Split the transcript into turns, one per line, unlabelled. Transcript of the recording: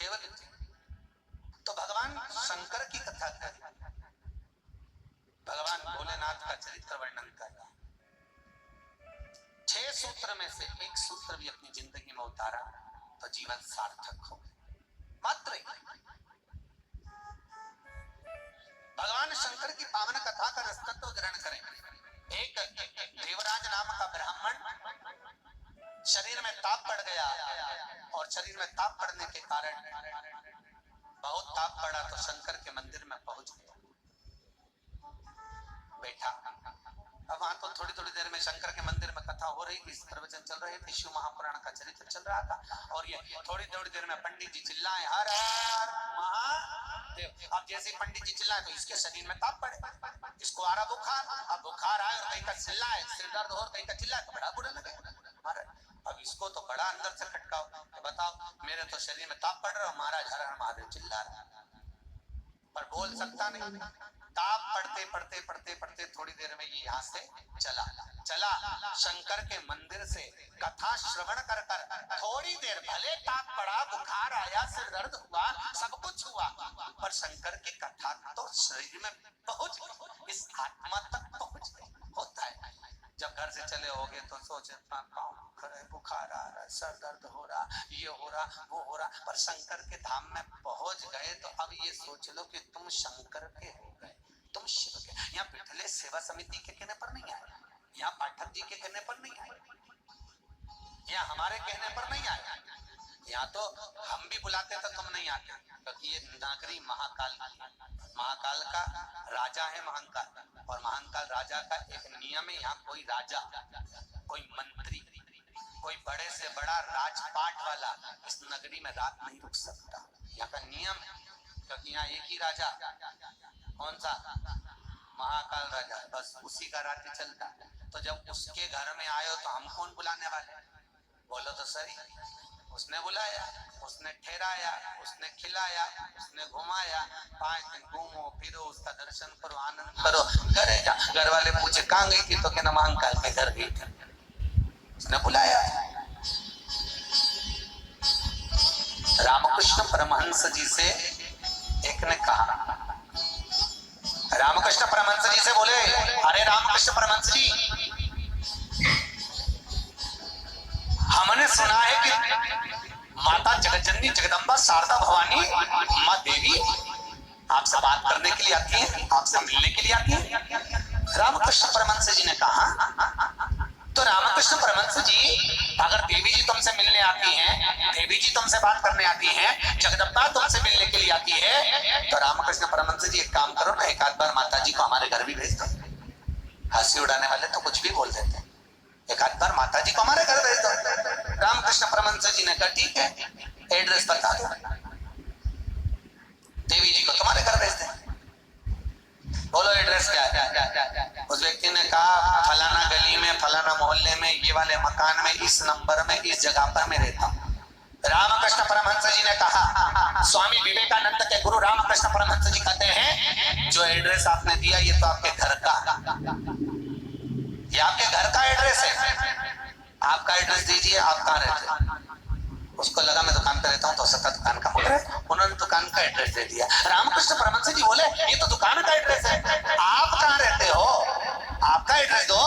केवल तो भगवान शंकर की कथा कर, भगवान भोलेनाथ का चरित्र वर्णन कर रहा। 6 सूत्र में से एक सूत्र भी अपनी जिंदगी में उतारा तो जीवन सार्थक हो। मात्र भगवान शंकर की पावन कथा का रसतत्व ग्रहण करें। एक देवराज नाम का ब्राह्मण शरीर में ताप पड़ गया और शरीर में ताप पड़ने के कारण बहुत ताप पड़ा तो शंकर के मंदिर में पहुंच गया, बैठा। अब वहां तो थोड़ी थोड़ी देर में शंकर के मंदिर में कथा हो रही थी, प्रवचन चल रहे थे, शिव महापुराण का चरित्र चल रहा था। और ये थोड़ी थोड़ी देर में पंडित जी चिल्लाए हर हर महादेव। अब जैसे पंडित जी चिल्लाए तो इसके शरीर में ताप पड़े, इसको आ रहा बुखार। अब बुखार आए और कहीं का चिल्लाए, सिर दर्द हो, कहीं का चिल्लाए तो बड़ा बुरा लगे। अब इसको तो बड़ा अंदर से खटकाओ, तो बताओ मेरे तो शरीर में ताप पड़ रहा है, महाराज हर हर महादेव चिल्ला रहा है, पर बोल सकता नहीं। ताप पढ़ते पढ़ते पढ़ते पढ़ते थोड़ी देर में ये यहाँ से चला शंकर के मंदिर से कथा श्रवण कर कर थोड़ी देर, भले ताप पड़ा, बुखार आया, सिर दर्द हुआ, सब कुछ हुआ, पर शंकर की कथा तो शरीर में पहुंच गई, इस आत्मा तक पहुंच गई। होता है जब घर से चले होगे तो सोचे बुखार आ रहा है, सर दर्द हो रहा, ये हो रहा, वो हो रहा, पर शंकर के धाम में पहुंच गए तो अब ये सोच लो कि तुम शंकर के हो गए, तुम शिव के। यहाँ पिठले सेवा समिति के कहने पर नहीं आए, यहाँ पाठक जी के कहने पर नहीं आए, यहाँ हमारे कहने पर नहीं आए, यहाँ तो हम भी बुलाते तो तुम नहीं आते, क्योंकि ये नागरी महाकाल का राजा है महाकाल, और महाकाल राजा का एक नियम है, यहाँ कोई राजा, कोई मंत्री, कोई बड़े से बड़ा राजपाट वाला इस नगरी में रात नहीं रुक सकता। यहाँ का नियम है, क्योंकि यहाँ एक ही राजा, कौन सा? महाकाल राजा, बस उसी का राज्य चलता। तो जब उसके घर में आयो तो हम कौन बुलाने वाले? बोलो तो सही। उसने बुलाया, उसने ठहराया, उसने खिलाया, उसने घुमाया, 5 दिन घूमो फिरो, उसका दर्शन करो, आनंद करो, घरे जा। घर वाले पूछे कहाँ गई थी, तो कहना महाकाल के घर गई थी, उसने बुलाया। रामकृष्ण परमहंस जी से एक ने कहा, रामकृष्ण परमहंस जी से बोले, अरे रामकृष्ण परमहंस जी, हमने सुना है कि माता जगतजननी जगदम्बा शारदा भवानी माँ देवी आपसे बात करने के लिए आती है, आपसे मिलने के लिए आती है। रामकृष्ण परमहंस जी ने कहा, तो रामकृष्ण परमहंस जी, अगर देवी जी तुमसे मिलने आती हैं, देवी जी तुमसे बात करने आती हैं, जगदम्बा तुमसे मिलने के लिए आती है, तो रामकृष्ण परमहंस जी एक काम करो ना, एक आध बार माता जी को हमारे घर भी भेज दो। हंसी उड़ाने वाले तो कुछ भी बोल देते हैं, एक आध बार माता जी को हमारे घर भेज दो। रामकृष्ण परमहंस जी ने कहा ठीक है, एड्रेस बता दो, देवी जी को तुम्हारे घर भेज दें। बोलो एड्रेस क्या है? उस व्यक्ति ने कहा, फलाना गली में, फलाना मोहल्ले में, ये वाले मकान में, इस नंबर में, इस जगह पर मैं रहता हूँ। रामकृष्ण परमहंस जी ने कहा, स्वामी विवेकानंद के गुरु रामकृष्ण परमहंस जी कहते हैं, जो एड्रेस आपने दिया ये तो आपके घर का, ये आपके घर का एड्रेस है, आपका एड्रेस दीजिए, आप कहाँ रहते हैं? उसको लगा मैं दुकान पे रहता हूँ, तो सकता दुकान का बोल रहा है, उन्होंने दुकान का एड्रेस दे दिया। रामकृष्ण परमहंस जी बोले, ये तो दुकान का एड्रेस है, आप कहाँ रहते हो, आपका एड्रेस दो।